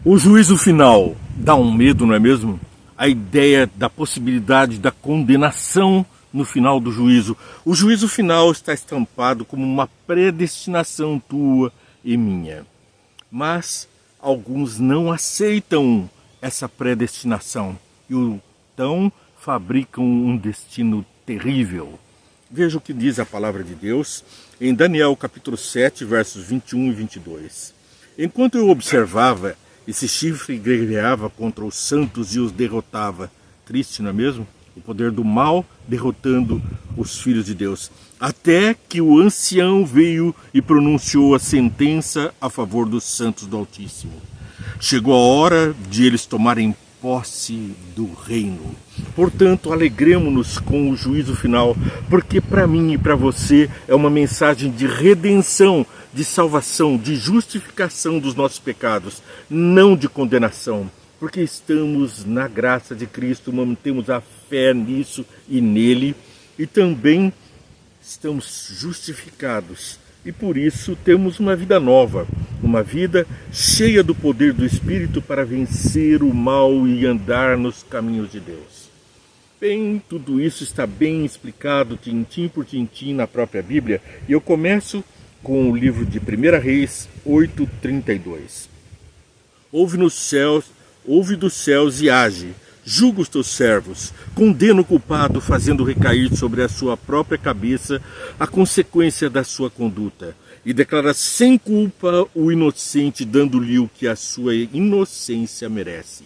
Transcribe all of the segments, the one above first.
O juízo final dá um medo, não é mesmo? A ideia da possibilidade da condenação no final do juízo. O juízo final está estampado como uma predestinação tua e minha. Mas alguns não aceitam essa predestinação e então fabricam um destino terrível. Veja o que diz a palavra de Deus em Daniel capítulo 7, versos 21 e 22. Enquanto eu observava, esse chifre guerreava contra os santos e os derrotava. Triste, não é mesmo? O poder do mal derrotando os filhos de Deus. Até que o ancião veio e pronunciou a sentença a favor dos santos do Altíssimo. Chegou a hora de eles tomarem posse do reino. Portanto, alegremo-nos com o juízo final, porque para mim e para você é uma mensagem de redenção, de salvação, de justificação dos nossos pecados, não de condenação, porque estamos na graça de Cristo, mantemos a fé nisso e nele, e também estamos justificados. E por isso temos uma vida nova, uma vida cheia do poder do Espírito para vencer o mal e andar nos caminhos de Deus. Bem, tudo isso está bem explicado, tintim por tintim, na própria Bíblia. E eu começo com o livro de 1 Reis 8:32. Ouve dos céus e age. Julga os teus servos, condena o culpado, fazendo recair sobre a sua própria cabeça a consequência da sua conduta, e declara sem culpa o inocente, dando-lhe o que a sua inocência merece.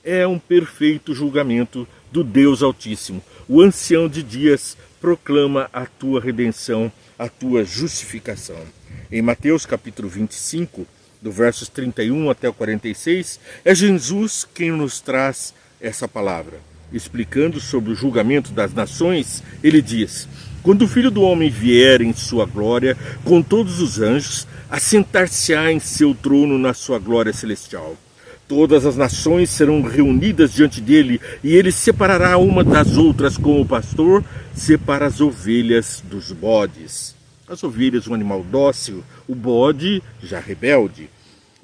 É um perfeito julgamento do Deus Altíssimo. O ancião de dias proclama a tua redenção, a tua justificação. Em Mateus capítulo 25, do versos 31 até o 46, é Jesus quem nos traz essa palavra. Explicando sobre o julgamento das nações, ele diz: quando o Filho do Homem vier em sua glória, com todos os anjos, assentar-se-á em seu trono na sua glória celestial. Todas as nações serão reunidas diante dele, e ele separará uma das outras, como o pastor separa as ovelhas dos bodes. As ovelhas, um animal dócil, o bode já rebelde.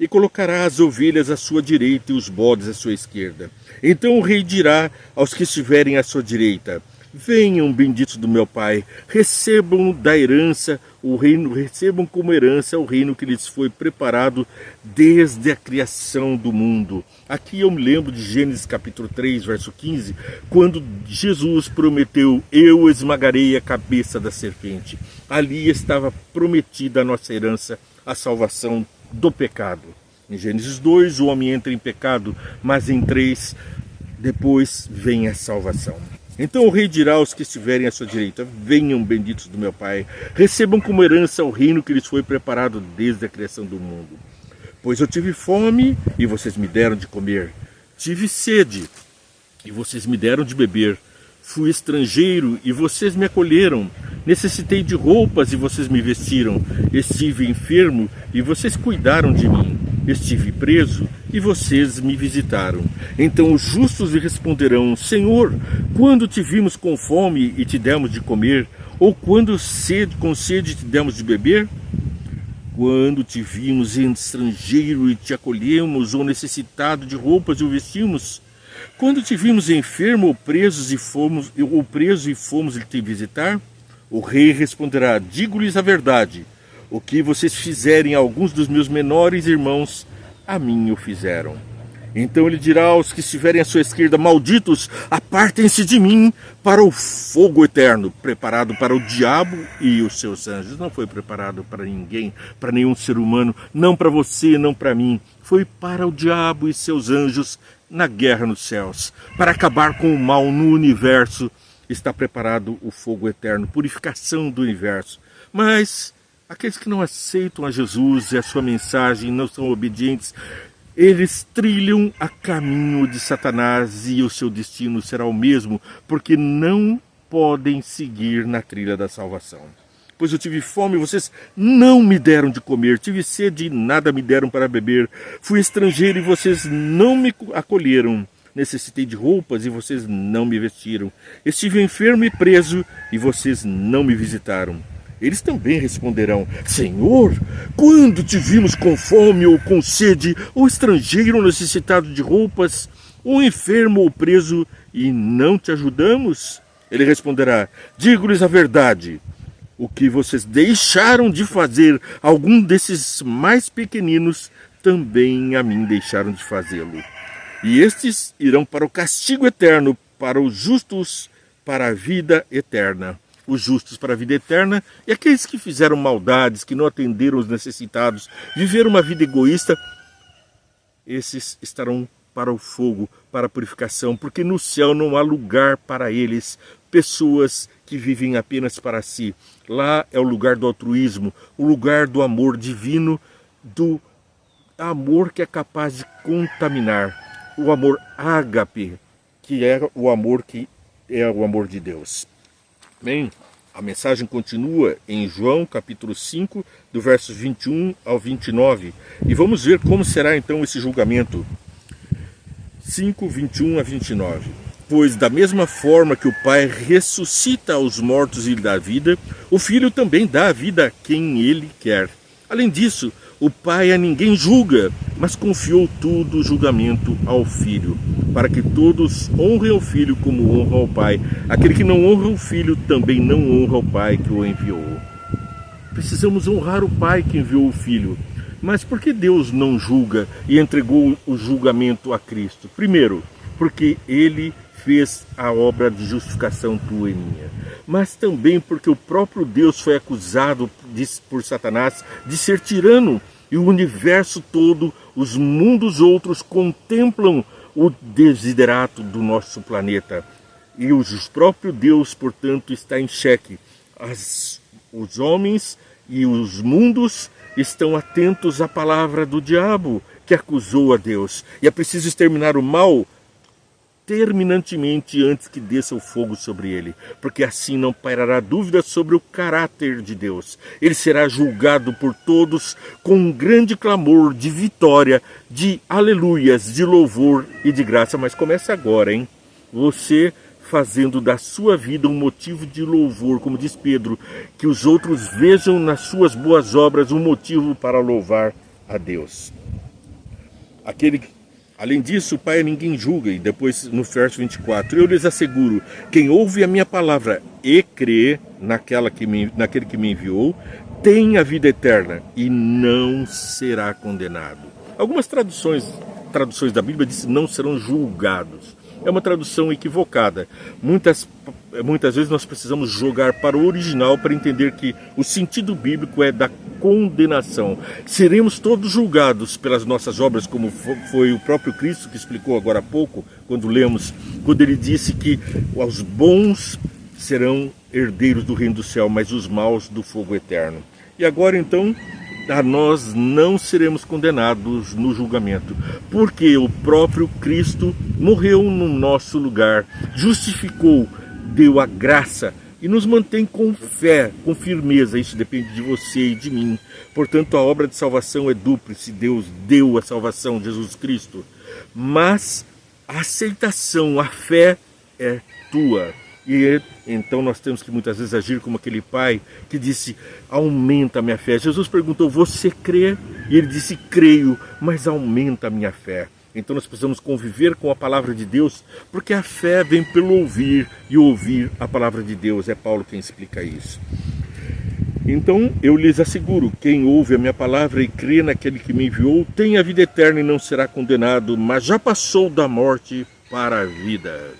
E colocará as ovelhas à sua direita e os bodes à sua esquerda. Então o rei dirá aos que estiverem à sua direita: venham, benditos do meu Pai, recebam da herança o reino, recebam como herança o reino que lhes foi preparado desde a criação do mundo. Aqui eu me lembro de Gênesis capítulo 3, verso 15, quando Jesus prometeu: eu esmagarei a cabeça da serpente. Ali estava prometida a nossa herança, a salvação do pecado. Em Gênesis 2, o homem entra em pecado, mas em 3, depois vem a salvação. Então o rei dirá aos que estiverem à sua direita: venham, benditos do meu Pai, recebam como herança o reino que lhes foi preparado desde a criação do mundo. Pois eu tive fome e vocês me deram de comer, tive sede e vocês me deram de beber, fui estrangeiro e vocês me acolheram, necessitei de roupas e vocês me vestiram, estive enfermo e vocês cuidaram de mim, estive preso e vocês me visitaram. Então os justos lhe responderão: Senhor, quando te vimos com fome e te demos de comer, ou quando com sede te demos de beber? Quando te vimos estrangeiro e te acolhemos, ou necessitado de roupas e o vestimos? Quando te vimos enfermo ou preso e fomos te visitar? O rei responderá: digo-lhes a verdade, o que vocês fizerem a alguns dos meus menores irmãos, a mim o fizeram. Então ele dirá aos que estiverem à sua esquerda: malditos, apartem-se de mim para o fogo eterno, preparado para o diabo e os seus anjos. Não foi preparado para ninguém, para nenhum ser humano, não para você, não para mim. Foi para o diabo e seus anjos na guerra nos céus. Para acabar com o mal no universo, está preparado o fogo eterno, purificação do universo. Mas aqueles que não aceitam a Jesus e a sua mensagem, não são obedientes, eles trilham a caminho de Satanás e o seu destino será o mesmo, porque não podem seguir na trilha da salvação. Pois eu tive fome e vocês não me deram de comer, tive sede e nada me deram para beber, fui estrangeiro e vocês não me acolheram, necessitei de roupas e vocês não me vestiram, estive enfermo e preso e vocês não me visitaram. Eles também responderão: Senhor, quando te vimos com fome ou com sede, ou estrangeiro ou necessitado de roupas, ou enfermo ou preso, e não te ajudamos? Ele responderá: digo-lhes a verdade, o que vocês deixaram de fazer algum desses mais pequeninos, também a mim deixaram de fazê-lo. E estes irão para o castigo eterno, para os justos para a vida eterna. Os justos para a vida eterna e aqueles que fizeram maldades, que não atenderam os necessitados, viveram uma vida egoísta, esses estarão para o fogo, para a purificação, porque no céu não há lugar para eles, pessoas que vivem apenas para si. Lá é o lugar do altruísmo, o lugar do amor divino, do amor que é capaz de contaminar, o amor ágape, que é o amor de Deus. Bem, a mensagem continua em João capítulo 5, do versos 21 ao 29. E vamos ver como será então esse julgamento. 5, 21 a 29. Pois da mesma forma que o Pai ressuscita os mortos e lhe dá vida, o Filho também dá a vida a quem ele quer. Além disso, o Pai a ninguém julga, mas confiou todo o julgamento ao Filho, para que todos honrem o Filho como honram o Pai. Aquele que não honra o Filho também não honra o Pai que o enviou. Precisamos honrar o Pai que enviou o Filho. Mas por que Deus não julga e entregou o julgamento a Cristo? Primeiro, porque Ele fez a obra de justificação tua e minha. Mas também porque o próprio Deus foi acusado por Satanás de ser tirano. E o universo todo, os mundos outros contemplam o desiderato do nosso planeta. E o próprio Deus, portanto, está em xeque. Os homens e os mundos estão atentos à palavra do diabo, que acusou a Deus. E é preciso exterminar o mal terminantemente antes que desça o fogo sobre ele, porque assim não pairará dúvida sobre o caráter de Deus. Ele será julgado por todos com um grande clamor de vitória, de aleluias, de louvor e de graça. Mas começa agora, hein? Você fazendo da sua vida um motivo de louvor, como diz Pedro, que os outros vejam nas suas boas obras um motivo para louvar a Deus. Além disso, o Pai a ninguém julga. E depois no verso 24, eu lhes asseguro, quem ouve a minha palavra e crê naquele que me enviou, tem a vida eterna e não será condenado. Algumas traduções da Bíblia dizem não serão julgados. É uma tradução equivocada. Muitas vezes nós precisamos jogar para o original para entender que o sentido bíblico é da condenação. Seremos todos julgados pelas nossas obras, como foi o próprio Cristo que explicou agora há pouco, quando ele disse que os bons serão herdeiros do reino do céu, mas os maus do fogo eterno. E agora então, nós não seremos condenados no julgamento, porque o próprio Cristo morreu no nosso lugar, justificou, deu a graça e nos mantém com fé, com firmeza. Isso depende de você e de mim. Portanto, a obra de salvação é dúplice. Deus deu a salvação, Jesus Cristo. Mas a aceitação, a fé é tua. E então nós temos que muitas vezes agir como aquele pai que disse, aumenta a minha fé. Jesus perguntou, você crê? E ele disse, creio, mas aumenta a minha fé. Então nós precisamos conviver com a palavra de Deus, porque a fé vem pelo ouvir e ouvir a palavra de Deus. É Paulo quem explica isso. Então eu lhes asseguro, quem ouve a minha palavra e crê naquele que me enviou, tem a vida eterna e não será condenado, mas já passou da morte para a vida.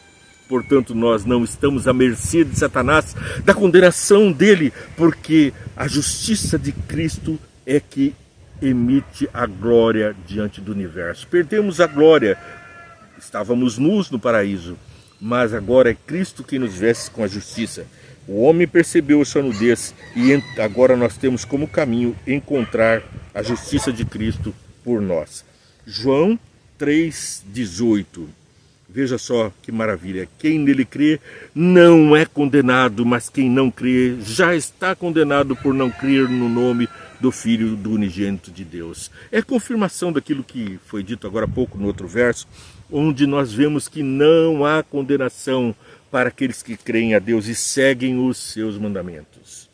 Portanto, nós não estamos à mercê de Satanás, da condenação dele, porque a justiça de Cristo é que emite a glória diante do universo. Perdemos a glória, estávamos nus no paraíso, mas agora é Cristo que nos veste com a justiça. O homem percebeu a sua nudez e agora nós temos como caminho encontrar a justiça de Cristo por nós. João 3,18. Veja só que maravilha, quem nele crê não é condenado, mas quem não crê já está condenado por não crer no nome do Filho do unigênito de Deus. É a confirmação daquilo que foi dito agora há pouco no outro verso, onde nós vemos que não há condenação para aqueles que creem a Deus e seguem os seus mandamentos.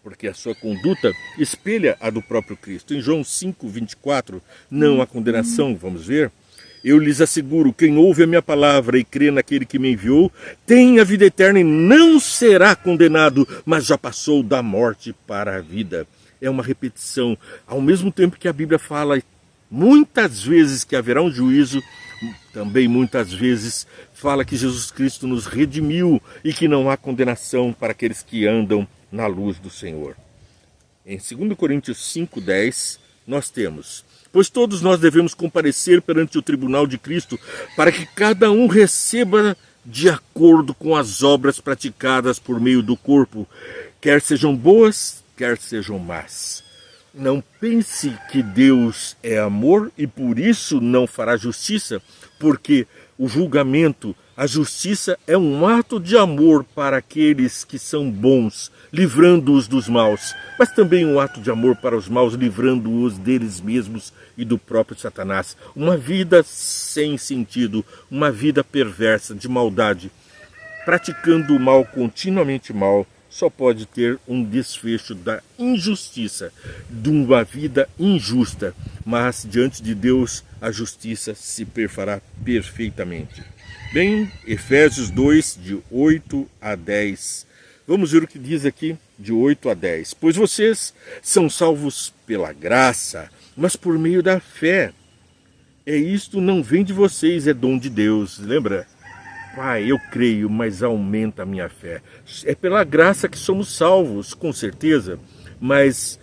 porque a sua conduta espelha a do próprio Cristo. Em João 5:24, não há condenação, vamos ver. Eu lhes asseguro, quem ouve a minha palavra e crê naquele que me enviou, tem a vida eterna e não será condenado, mas já passou da morte para a vida. É uma repetição. Ao mesmo tempo que a Bíblia fala muitas vezes que haverá um juízo, também muitas vezes fala que Jesus Cristo nos redimiu e que não há condenação para aqueles que andam na luz do Senhor. Em 2 Coríntios 5:10, nós temos: pois todos nós devemos comparecer perante o tribunal de Cristo, para que cada um receba de acordo com as obras praticadas por meio do corpo, quer sejam boas, quer sejam más. Não pense que Deus é amor e por isso não fará justiça, porque o julgamento, a justiça é um ato de amor para aqueles que são bons, livrando-os dos maus, mas também um ato de amor para os maus, livrando-os deles mesmos e do próprio Satanás. Uma vida sem sentido, uma vida perversa, de maldade, praticando o mal, continuamente mal, só pode ter um desfecho da injustiça, de uma vida injusta, mas diante de Deus a justiça se fará perfeitamente. Bem, Efésios 2, de 8 a 10. Vamos ver o que diz aqui, de 8 a 10. Pois vocês são salvos pela graça, mas por meio da fé. Isto não vem de vocês, é dom de Deus. Lembra? Pai, eu creio, mas aumenta a minha fé. É pela graça que somos salvos, com certeza, mas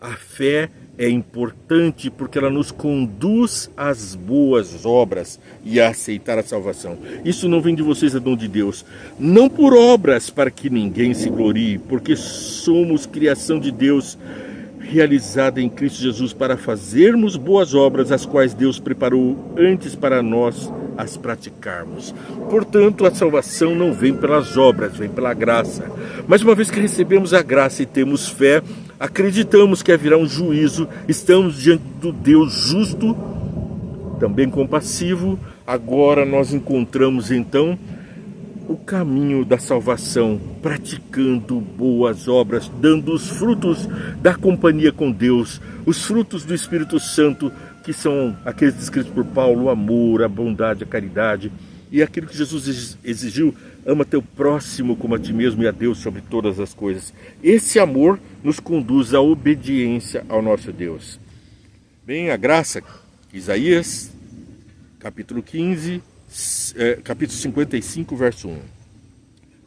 a fé é importante porque ela nos conduz às boas obras e a aceitar a salvação. Isso não vem de vocês, é dom de Deus. Não por obras para que ninguém se glorie, porque somos criação de Deus, realizada em Cristo Jesus para fazermos boas obras, as quais Deus preparou antes para nós as praticarmos. Portanto, a salvação não vem pelas obras, vem pela graça. Mas uma vez que recebemos a graça e temos fé, acreditamos que haverá um juízo, estamos diante do Deus justo, também compassivo. Agora nós encontramos então o caminho da salvação, praticando boas obras, dando os frutos da companhia com Deus, os frutos do Espírito Santo, que são aqueles descritos por Paulo: o amor, a bondade, a caridade, e aquilo que Jesus exigiu: ama teu próximo como a ti mesmo e a Deus sobre todas as coisas. Esse amor nos conduz à obediência ao nosso Deus. Bem, a graça, Isaías, capítulo 15, capítulo 55, verso 1.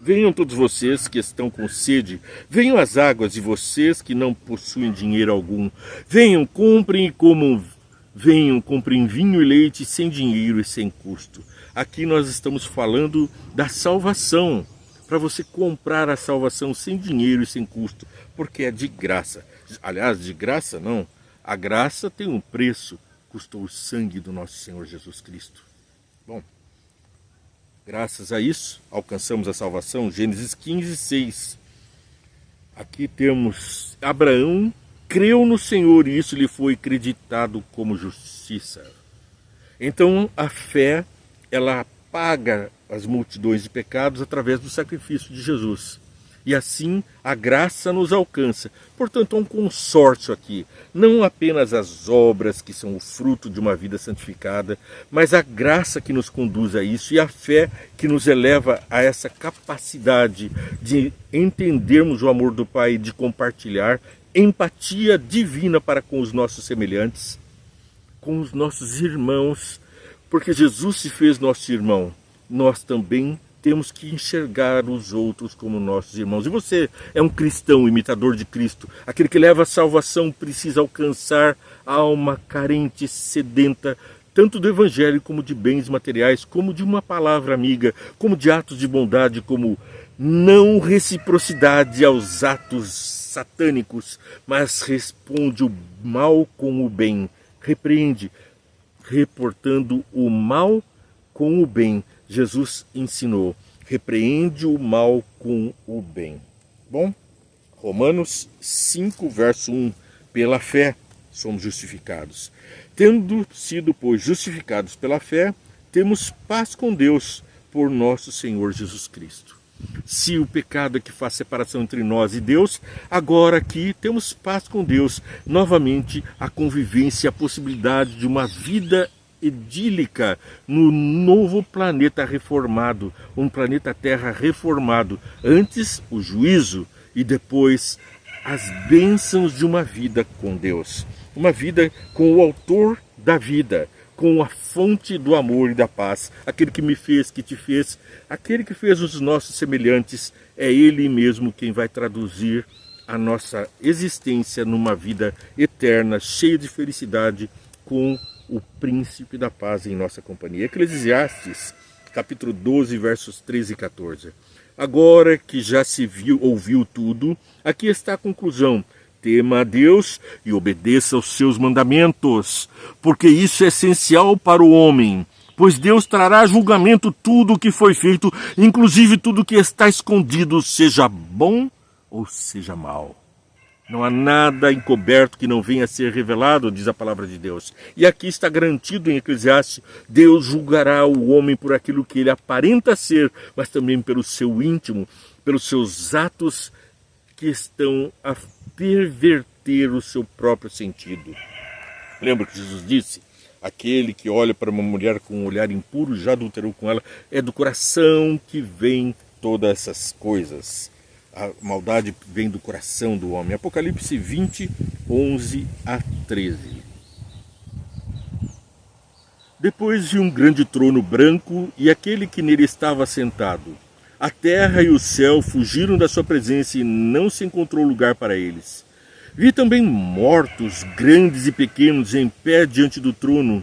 Venham todos vocês que estão com sede, venham às águas, e vocês que não possuem dinheiro algum, venham, comprem e comam, venham, comprem vinho e leite sem dinheiro e sem custo. Aqui nós estamos falando da salvação, para você comprar a salvação sem dinheiro e sem custo, porque é de graça. Aliás, de graça não, a graça tem um preço, custou o sangue do nosso Senhor Jesus Cristo. Bom, graças a isso, alcançamos a salvação. Gênesis 15, 6. Aqui temos: Abraão creu no Senhor e isso lhe foi acreditado como justiça. Então, a fé, ela apaga as multidões de pecados através do sacrifício de Jesus. E assim a graça nos alcança. Portanto, há um consórcio aqui. Não apenas as obras que são o fruto de uma vida santificada, mas a graça que nos conduz a isso e a fé que nos eleva a essa capacidade de entendermos o amor do Pai e de compartilhar empatia divina para com os nossos semelhantes, com os nossos irmãos, porque Jesus se fez nosso irmão. Nós também temos que enxergar os outros como nossos irmãos. E você é um cristão, imitador de Cristo. Aquele que leva a salvação precisa alcançar a alma carente, sedenta, tanto do evangelho como de bens materiais, como de uma palavra amiga, como de atos de bondade, como não reciprocidade aos atos satânicos, mas responde o mal com o bem. Repreende, reportando o mal com o bem. Jesus ensinou: repreende o mal com o bem. Bom, Romanos 5, verso 1. Pela fé somos justificados. Tendo sido, pois, justificados pela fé, temos paz com Deus por nosso Senhor Jesus Cristo. Se o pecado é que faz separação entre nós e Deus, agora aqui temos paz com Deus. Novamente, a convivência, a possibilidade de uma vida idílica no novo planeta reformado, um planeta Terra reformado. Antes, o juízo e depois as bênçãos de uma vida com Deus. Uma vida com o autor da vida, com a fonte do amor e da paz. Aquele que me fez, que te fez, aquele que fez os nossos semelhantes, é Ele mesmo quem vai traduzir a nossa existência numa vida eterna, cheia de felicidade, com o príncipe da paz em nossa companhia. Eclesiastes, capítulo 12, versos 13 e 14. Agora que já se ouviu tudo, aqui está a conclusão. Tema a Deus e obedeça aos seus mandamentos, porque isso é essencial para o homem, pois Deus trará a julgamento tudo o que foi feito, inclusive tudo o que está escondido, seja bom ou seja mal. Não há nada encoberto que não venha a ser revelado, diz a palavra de Deus. E aqui está garantido em Eclesiastes, Deus julgará o homem por aquilo que ele aparenta ser, mas também pelo seu íntimo, pelos seus atos que estão a perverter o seu próprio sentido. Lembra que Jesus disse? Aquele que olha para uma mulher com um olhar impuro, já adulterou com ela, é do coração que vem todas essas coisas. A maldade vem do coração do homem. Apocalipse 20, 11 a 13. Depois vi um grande trono branco e aquele que nele estava sentado. A terra e o céu fugiram da sua presença e não se encontrou lugar para eles. Vi também mortos, grandes e pequenos, em pé diante do trono.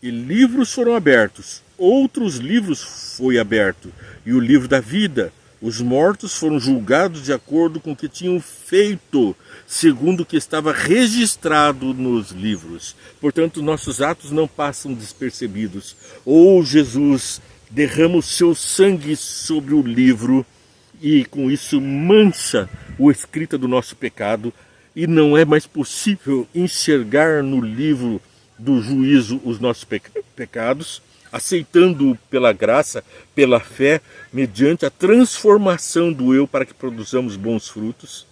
E livros foram abertos. Outros livros foi aberto. E o livro da vida. Os mortos foram julgados de acordo com o que tinham feito, segundo o que estava registrado nos livros. Portanto, nossos atos não passam despercebidos. Ou Jesus derrama o seu sangue sobre o livro e com isso mancha o escrita do nosso pecado e não é mais possível enxergar no livro do juízo os nossos pecados, aceitando-o pela graça, pela fé, mediante a transformação do eu para que produzamos bons frutos,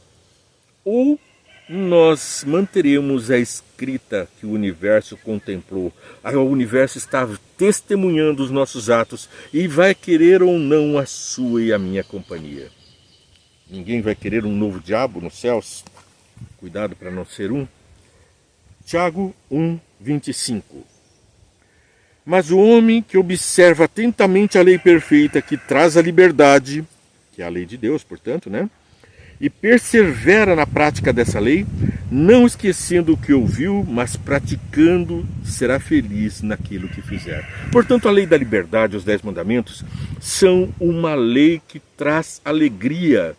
ou nós manteremos a escrita que o universo contemplou. O universo está testemunhando os nossos atos e vai querer ou não a sua e a minha companhia. Ninguém vai querer um novo diabo nos céus? Cuidado para não ser um. Tiago 1, 25. Mas o homem que observa atentamente a lei perfeita que traz a liberdade, que é a lei de Deus, portanto, né? E persevera na prática dessa lei, não esquecendo o que ouviu, mas praticando, será feliz naquilo que fizer. Portanto, a lei da liberdade, os 10 mandamentos, são uma lei que traz alegria.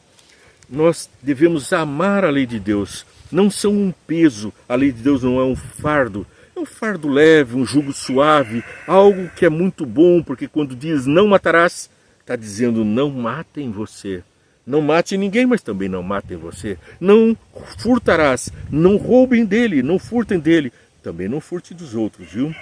Nós devemos amar a lei de Deus. Não são um peso, a lei de Deus não é um fardo. É um fardo leve, um jugo suave, algo que é muito bom, porque quando diz não matarás, está dizendo não matem você. Não mate ninguém, mas também não matem você. Não furtarás, não roubem dele, não furtem dele. Também não furte dos outros, viu?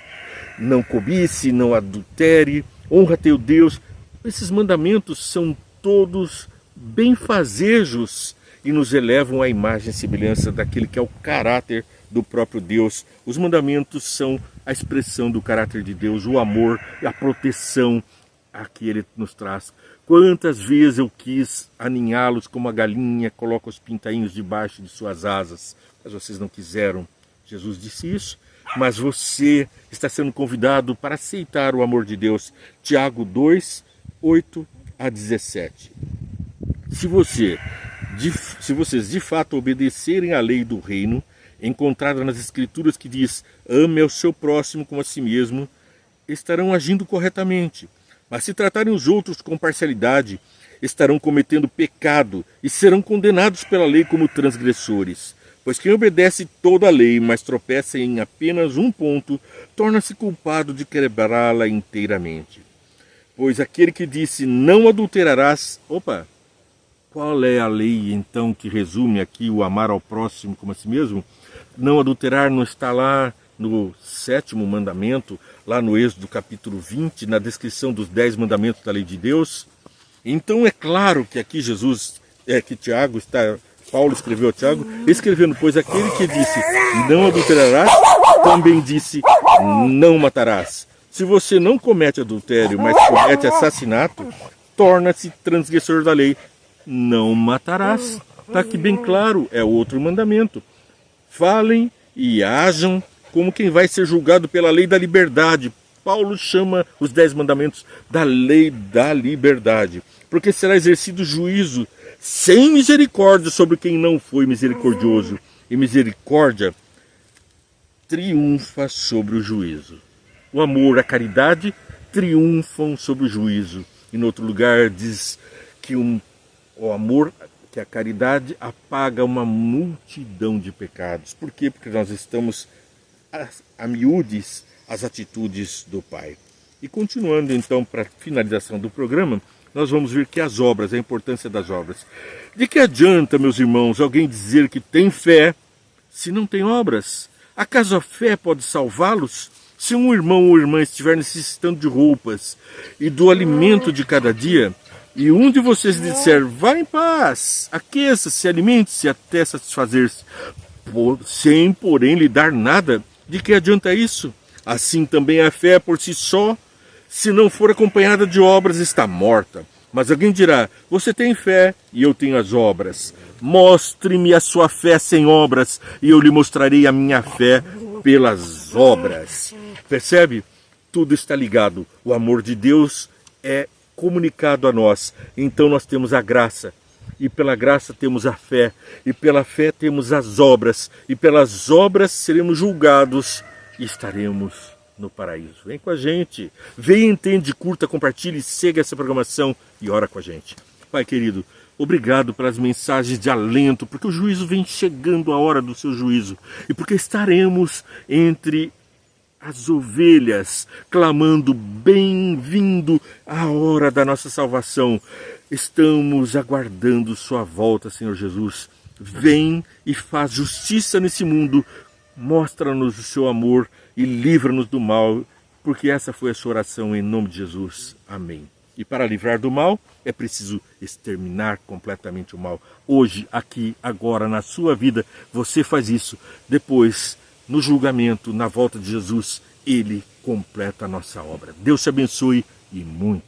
Não cobice, não adultere, honra teu Deus. Esses mandamentos são todos benfazejos e nos elevam à imagem e semelhança daquele que é o caráter do próprio Deus. Os mandamentos são a expressão do caráter de Deus, o amor e a proteção a que Ele nos traz. Quantas vezes eu quis aninhá-los como a galinha coloca os pintainhos debaixo de suas asas, mas vocês não quiseram. Jesus disse isso, mas você está sendo convidado para aceitar o amor de Deus. Tiago 2, 8 a 17. Se vocês de fato obedecerem à lei do reino, encontrada nas Escrituras que diz, ame ao seu próximo como a si mesmo, estarão agindo corretamente. Mas se tratarem os outros com parcialidade, estarão cometendo pecado e serão condenados pela lei como transgressores. Pois quem obedece toda a lei, mas tropeça em apenas um ponto, torna-se culpado de quebrá-la inteiramente. Pois aquele que disse, não adulterarás... Qual é a lei, então, que resume aqui o amar ao próximo como a si mesmo? Não adulterar não está lá no 7º mandamento, lá no Êxodo capítulo 20, na descrição dos 10 mandamentos da lei de Deus? Então é claro que aqui Paulo escreveu a Tiago, escrevendo, pois aquele que disse, não adulterarás, também disse, não matarás. Se você não comete adultério, mas comete assassinato, torna-se transgressor da lei. Não matarás. Está aqui bem claro, é outro mandamento. Falem e ajam como quem vai ser julgado pela lei da liberdade. Paulo chama os 10 mandamentos da lei da liberdade, porque será exercido juízo sem misericórdia sobre quem não foi misericordioso. E misericórdia triunfa sobre o juízo. O amor, a caridade triunfam sobre o juízo. E no outro lugar diz que o amor, que a caridade apaga uma multidão de pecados. Por quê? Porque nós estamos a miúdes as atitudes do Pai. E continuando então para a finalização do programa, nós vamos ver que as obras, a importância das obras. De que adianta, meus irmãos, alguém dizer que tem fé se não tem obras? Acaso a fé pode salvá-los? Se um irmão ou irmã estiver necessitando de roupas e do alimento de cada dia, e um de vocês disser, vá em paz, aqueça-se, alimente-se até satisfazer-se, sem, porém, lhe dar nada, de que adianta isso? Assim também a fé por si só, se não for acompanhada de obras, está morta. Mas alguém dirá, você tem fé e eu tenho as obras. Mostre-me a sua fé sem obras e eu lhe mostrarei a minha fé pelas obras. Percebe? Tudo está ligado. O amor de Deus é comunicado a nós. Então nós temos a graça. E pela graça temos a fé. E pela fé temos as obras. E pelas obras seremos julgados e estaremos no paraíso. Vem com a gente. Vem, entende, curta, compartilhe, siga essa programação e ora com a gente. Pai querido, obrigado pelas mensagens de alento, porque o juízo vem chegando, a hora do seu juízo. E porque estaremos entre as ovelhas, clamando, bem-vindo à hora da nossa salvação. Estamos aguardando sua volta, Senhor Jesus. Vem e faz justiça nesse mundo. Mostra-nos o seu amor e livra-nos do mal, porque essa foi a sua oração em nome de Jesus. Amém. E para livrar do mal, é preciso exterminar completamente o mal. Hoje, aqui, agora, na sua vida, você faz isso. Depois, no julgamento, na volta de Jesus, Ele completa a nossa obra. Deus te abençoe e muito.